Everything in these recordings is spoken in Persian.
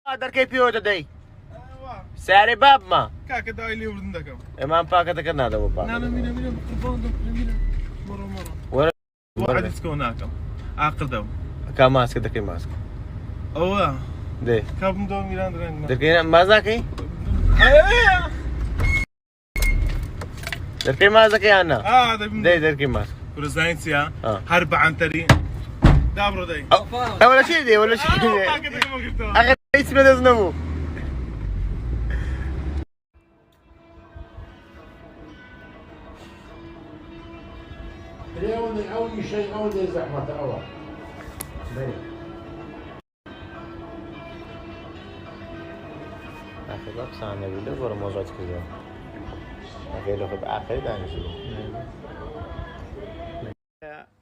درکەی پێوە دەدەی سیارەی باب ما کاکە داوای لێ وردن دەکەم ئێمان پاکەتەکە نادەوە پاک مینە قوربان مینە مڕۆ وەرە عەدیسکەوە ناکەم عاقل دەم کا ماسکە دەکەی ماسکە ئەوە دێ کابم دۆ میران درەنگ دەکەی ماز ناکەی دەکەی ماز دەکەی یان نا دەی دەکەی ماز برزانین چییە هەر بەعەنتەری دابڕۆ دەی ئەوە لە چی دێ وە لە چی ئەگەر هیچ بەدەست نەبوو أول شيء أول زحمة أول أخي بقى سامع بيلو برا موجود كذا أخي لو خب آخر دانشلو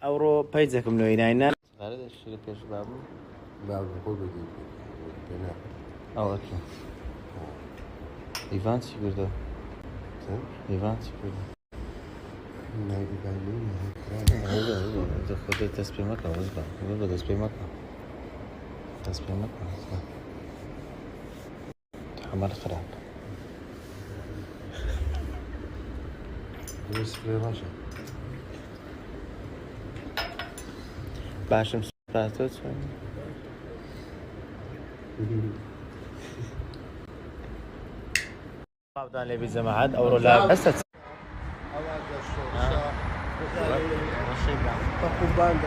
أورو بيتزكم لو يناينا غير الشيء كيش بابو باب القلب بينات أو أوكي إيفان سيبردو إيفان سيبردو نايبي بالين هذا خد التسبيح مكة وزبا يبغى تسبيح مكة تسبيح مكة حمار خراب بس براشة باشم سباتوت بعدان لي بيتزا معاد أو لا بس قربان